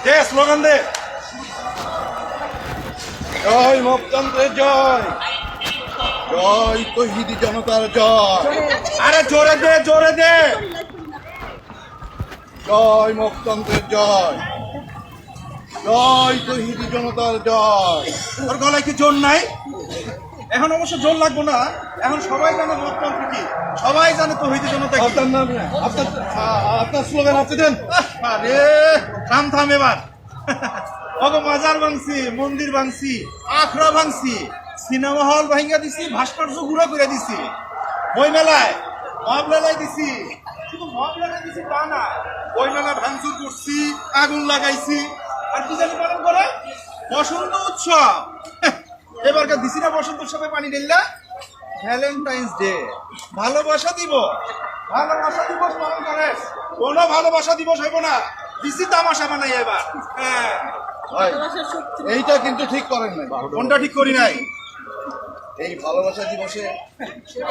দে slogan দে। জয় মুক্তন্ত্রের জয়, জয় তৌহিদি জনতার জয়। আরে জোরে দে, জোরে দে। জয় মুক্তন্ত্রের জয়, জয় তৌহিদি জনতার জয়। ওর গলায় কি জোর নাই? এখন অবশ্য জোর লাগবো না, এখন সবাই জানে মুক্তন্ত্র কি, সবাই জানে তৌহিদি জনতা কি। আপনার স্লোগান আপনি দেন। আরে থাম থাম এবার। ওগো মাজার ভাঙছি, মন্দির ভাঙছি, আখড়া ভাঙছি, সিনেমা হল ভাঙ্গা দিছি, ভাস্কর্য গুঁড়া করে দিছি, বই মেলায় মব মেলায় দিছি। শুধু মব লাগাই দিছি তা না, বই মেলায় ভাঙচুর করছি, আগুন লাগাইছি। আর কি জানি পালন করে বসন্ত উৎসব। এবারকার দিছি না বসন্ত উৎসবে পানি ঢেললা। ভ্যালেন্টাইন্স ডে, ভালোবাসা দিবস, ভালোবাসা দিবস পালন করে। কোনো ভালোবাসা দিবস হইব না, দিছি তামাশা বানাই এবার। হ্যাঁ এইটা কিন্তু ঠিক করেন নাই। কোনটা ঠিক করি নাই? এই ভালোবাসা দিবসে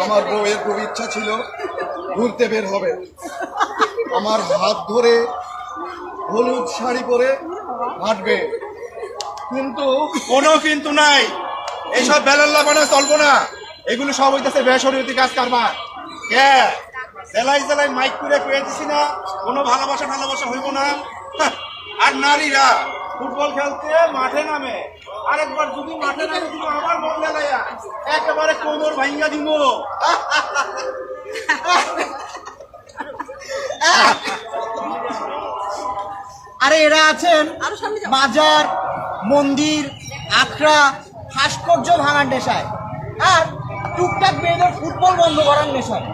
আমার বউয়ের খুব ইচ্ছা ছিল ঘুরতে বের হবে, আমার হাত ধরে হলুদ শাড়ি পরে হাঁটবে, কিন্তু কোনো কিন্তু নাই। এইসব বেলাল্লা বানা চলবো না, এগুলো সব হইতেছে বেসরীতি কাজ কারবার। জেলায় জেলায় মাইক করে পেয়ে দিছি না, কোনো ভালোবাসা ভালোবাসা হইব না। আর নারীরা ফুটবল খেলতে মাঠে নামে, আরেকবার যদি মাঠে নামে দিব আমার মন গেলাইয়া একেবারে কোমর ভাঙ্গা দিব। আরে এরা আছেন বাজার, মন্দির, আখড়া, ভাস্কর্য ভাঙার নেশায়, আর টুকটাক মেয়েদের ফুটবল বন্ধ করার নেশায়।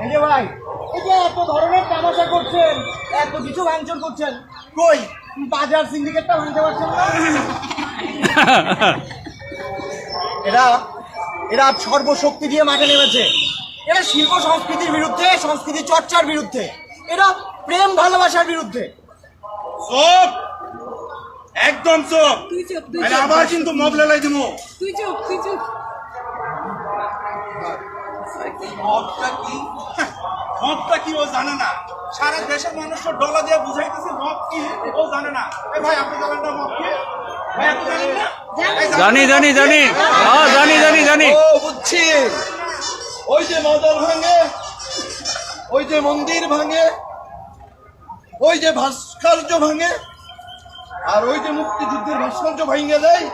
এই যে ভাই, এই যে এত ধরনের তামাশা করছেন, এত কিছু ভাঙচুর করছেন, কই বাজার সিন্ডিকেটটা ভাঙতে পারছেন না? এরা এরা সর্বশক্তি দিয়ে মাঠে নেমেছে। এরা শিল্প সংস্কৃতির বিরুদ্ধে, সংস্কৃতি চর্চার বিরুদ্ধে, এরা প্রেম ভালোবাসার বিরুদ্ধে। চুপ, একদম চুপ। আবার কিন্তু মব লেলাই দিব। তুই চুপ, তুই চুপ। মবটা কি? মবটা কি ও জানে না। সারা দেশের মানুষের ডলা দিয়ে বুঝাইতেছে মব কি ও জানে না। এই ভাই আপনি জানেন না মব কি? ভাই আপনি জানেন না? জানি জানি জানি, হ্যাঁ জানি জানি জানি। ও বুঝছি, ওই যে মাজার ভাঙে, ওই যে মন্দির ভাঙে, ওই যে ভাস্কর্য ভাঙে, আর ওই যে মুক্তিযুদ্ধের ভাস্কর্য ভাঙে দেয়,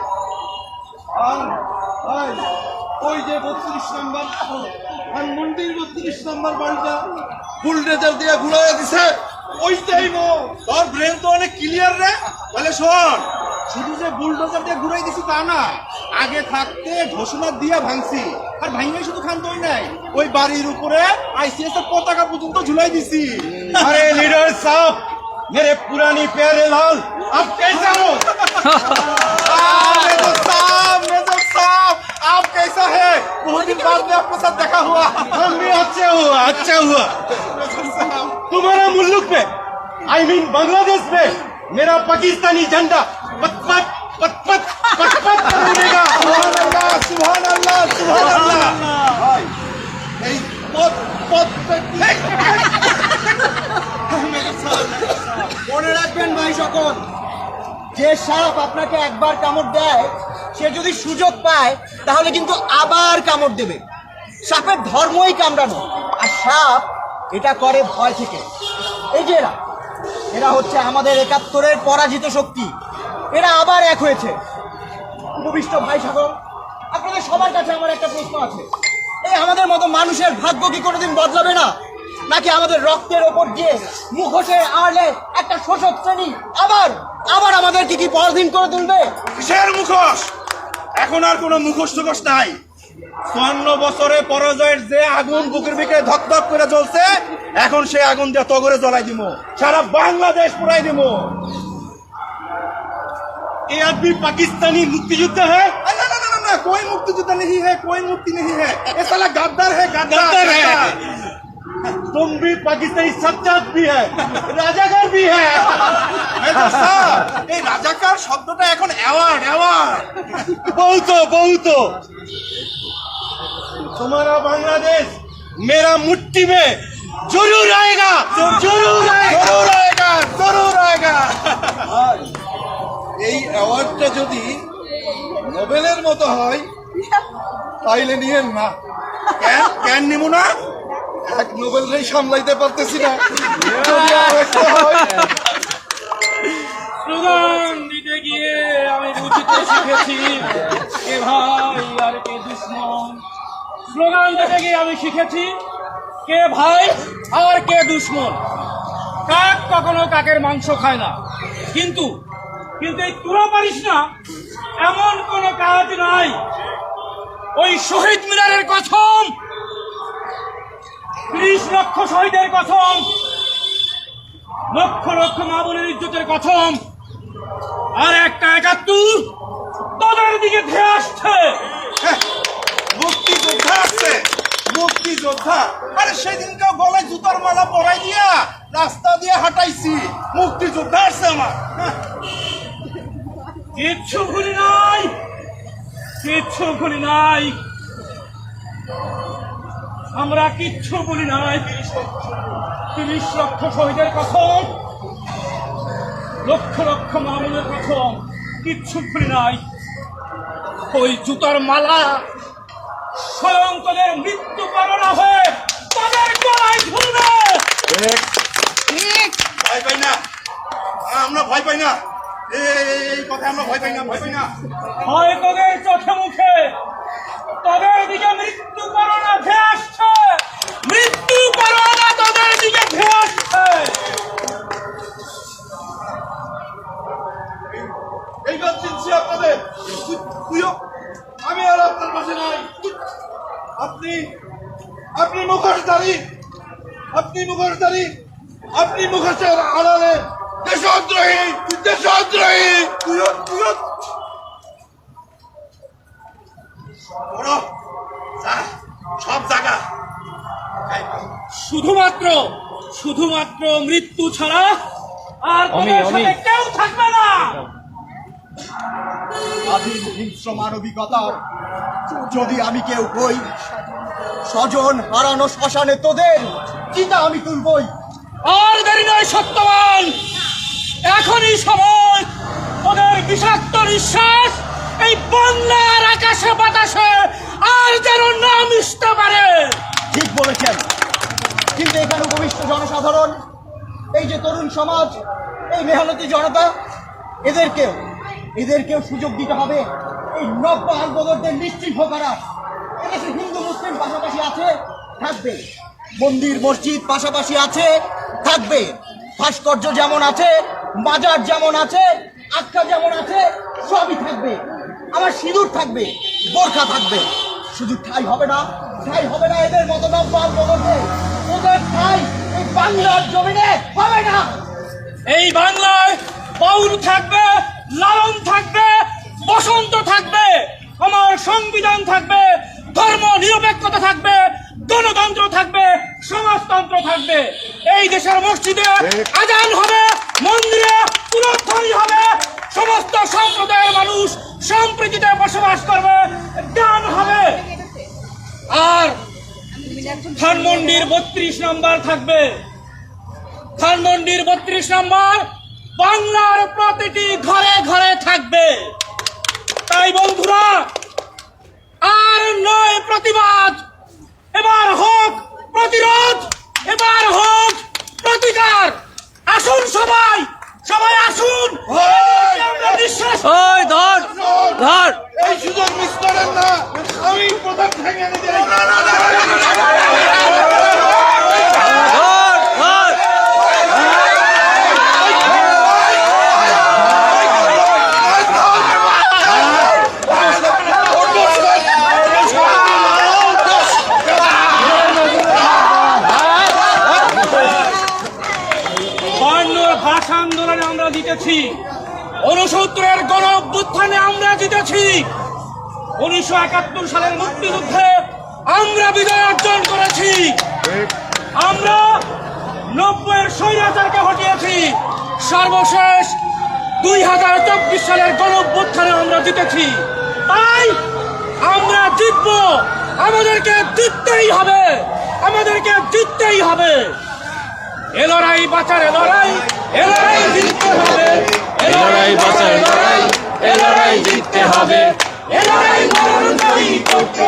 আর ওই যে 32 নম্বর মন্দির 32 নম্বর বাড়িটা বুলডেজার দিয়ে ঘুরাইয়া দিছে, ওইটাই তোর ব্রেন তো অনেক ক্লিয়ার রে। বলে শোন, শুধু যে বুলডোজার দিয়ে ঘুরাই দিছি তা না, আগে থাকতে ঘোষণা দিয়ে ভাঙছি। আর ভাঙে শুধু খান্তই নাই, ওই বাড়ির উপরে আইসিএস এর পতাকা পর্যন্ত ঝুলাই দিছি। আরে লিডার সাহেব, मेरे पुरानी प्यारे लाल, आप कैसे हो? मेजर साहब, आप कैसा है? बहुत दिन बाद में आपके साथ देखा हुआ। हम भी अच्छा हुआ, अच्छा हुआ। तुम्हारा मुल्क में, आई मीन बांग्लादेश में, मेरा पाकिस्तानी झंडा पत पत पत पत पत पत करेगा। सुभान अल्लाह, सुभान अल्लाह, सुभान अल्लाह। এই পত পত মনে রাখবেন ভাই সকল, যে সাপ আপনাকে একবার কামড় দেয়, সে যদি সুযোগ পায় তাহলে কিন্তু আবার কামড় দেবে। সাপের ধর্মই কামড়ানো, আর সাপ এটা করে ভয় থেকে। এই যে এরা হচ্ছে আমাদের ৭১-এর পরাজিত শক্তি, এরা আবার এক হয়েছে। উপবিষ্ট ভাই সকল, আপনাদের সবার কাছে আমার একটা প্রশ্ন আছে, এই আমাদের মতো মানুষের ভাগ্য কি কোনোদিন বদলাবে না? নাকি আমাদের রক্তের ওপর দিয়ে মুখোশে আড়লে একটা শোষক শ্রেণী আবার আবার আমাদের কি পরাধীন করে তুলবে? কিসের মুখোশ? এখন আর কোনো মুখোশ টুখোশ নাই। ৫৪ বছরে পরাজয়ের যে আগুন বুকের ভিতরে ধকধক করে জ্বলছে, এখন সেই আগুন দিয়ে তগরে জ্বলাই দিব, সারা বাংলাদেশ পুরাই দিব। ये आदमी पाकिस्तानी मुक्तियुद्ध है? ना ना ना ना, कोई मुक्तियुद्ध नहीं है, कोई मुक्ति नहीं है। ये साला गद्दार है, गद्दार है। तुम भी पाकिस्तानी सच्चात भी है, राजाकार भी है। এই রাজাকার শব্দটা এখন অ্যাওয়ার্ড, অ্যাওয়ার্ড। बहुत तुम्हारा बांग्लादेश मेरा मुट्ठी में जरूर आएगा, जरूर आएगा, जरूर आएगा, जरूर आएगा। যদি নোবেলের মতো হয় তাইলে নিয়েন না। কেন কেন নিব না? এক নোবেলটাই সামলাইতে পারতেছি না, যদি আরেকটা হয়। স্লোগান দিতে গিয়ে আমি বুঝতে শিখেছি কে ভাই আর কে দুশ্মন। স্লোগান দিতে গিয়ে আমি শিখেছি কে ভাই আর কে দুশ্মন। কাক কখনো কাকের মাংস খায় না, কিন্তু কিন্তু এই তোরা পারিস না এমন কোন কাজ নাই। ওই শহীদ মিনারের কসম, ৩০ লক্ষ শহীদের কসম, লক্ষ লক্ষ মা বোনের ইজ্জতের কসম, আর একটা ৭১ তোদের দিকে ধেয়ে আসছে। হ্যাঁ, মুক্তিযোদ্ধা আছে, মুক্তিযোদ্ধা। আরে সেদিনকে গলায় জুতার মালা পরাই দিয়া রাস্তা দিয়ে হাঁটাইছি, মুক্তিযোদ্ধা আছে আমার। হ্যাঁ, কিচ্ছু ভুলি নাই, কিচ্ছু ভুলি নাই, আমরা কিচ্ছু ভুলি নাই। ৩০ লক্ষ শহীদের কসম, লক্ষ লক্ষ মা বোনের কসম, কিচ্ছু ভুলি নাই। ওই জুতার মালা স্বয়ং তোদের মৃত্যু কামনা হয়ে তাদের গলায় ঝুলবে। ভয় পাই না, আমরা ভয় পাই না, এই কথা আমরা ভয় পাই না, ভয় পাই না। হয় তোদের চোখে মুখে, তোদের দিকে মৃত্যু করোনা ধেয়ে আসছে, মৃত্যু করোনা তোদের দিকে ধেয়ে আসছে। এইবার চিনছি আপনাদের। তুইও, আমি আর আপনার পাশে নাই। আপনি আপনি মুখোশধারী, আপনি মুখোশধারী, আপনি মুখোশের আড়ালে দেশদ্রোহী, দেশদ্রোহী। তুইও তুইও বড় যা, সব জায়গা শুধুমাত্র শুধুমাত্র মৃত্যু ছাড়া আর তোদের সাথে কেউ থাকবে না। স্বাধীন হিংস্র মানবিকতা যদি আমি কেউ কই, স্বজন হারানো শ্মশানে তোদের চিতা আমি তুলবই। আর দেরি নয় সত্যবান, এখনই সময় ওদের বিষাক্ত নিঃশ্বাস এই বাংলার আকাশে বাতাসে আর যেন না মিশতে পারে। ঠিক বলেছেন, কিন্তু এখানে উপবিষ্ট জনসাধারণ, এই যে তরুণ সমাজ, এই মেহনতি জনতা, এদেরকেও সুযোগ দিতে হবে এই নব্য আলবদরদের নিশ্চিহ্ন করার। এদেশে হিন্দু মুসলিম পাশাপাশি আছে, থাকবে। মন্দির মসজিদ পাশাপাশি আছে, থাকবে। ভাস্কর্য যেমন আছে, মাজার যেমন আছে, আখ্যা যেমন আছে, সবই থাকবে। আমার সিঁদুর থাকবে, বোরখা থাকবে। শুধু ঠাই হবে না, ঠাই হবে না এদের মতো নব্য আলবদরদের। ওদের ঠাই এই বাংলার জমিনে হবে না। এই বাংলায় বাউল থাকবে, লালন থাকবে, বসন্ত থাকবে, আমার সংবিধান থাকবে, ধর্ম নিরপেক্ষতা থাকবে, গণতন্ত্র থাকবে, সমাজতন্ত্র থাকবে। এই দেশের মসজিদে আজান হবে, মন্দিরে পুরোধ্বনি হবে, সমস্ত সম্প্রদায়ের মানুষ সম্প্রীতিতে বসবাস করবে, গান হবে। আর ধানমন্ডির ৩২ নম্বর থাকবে, ধানমন্ডির ৩২ নম্বর বাংলার প্রতিটি ঘরে ঘরে থাকবে। তাই বন্ধুরা, আর নয় প্রতিবাদ, এবার হোক প্রতিরোধ, এবার হোক প্রতিকার। আসুন সবাই, সবাই আসুন। আমরা নিঃশ্বাস ওই ধর ধর এই সুযোগ মিস করেন না, আমি প্রধান ভেঙে নিতে ধর ধর ভাষা আন্দোলনে আমরা জিতেছি, ৬৯-এর গণ অভ্যুত্থানে আমরা জিতেছি, ১৯৭১ সালের মুক্তিযুদ্ধে আমরা বিজয় অর্জন করেছি, আমরা ৯০-এর স্বৈরাচারকে হটিয়েছি, সর্বশেষ ২০২৪ সালের গণ অভ্যুত্থানে আমরা জিতেছি। তাই আমরা জিতব, আমাদেরকে জিততেই হবে, আমাদেরকে জিততেই হবে। এ লড়াই বাঁচার লড়াই, এ লড়াই জিততে হবে, এ লড়াই বাঁচার লড়াই, এ লড়াই হবে, এ লড়াই মরণ জয়ী করতে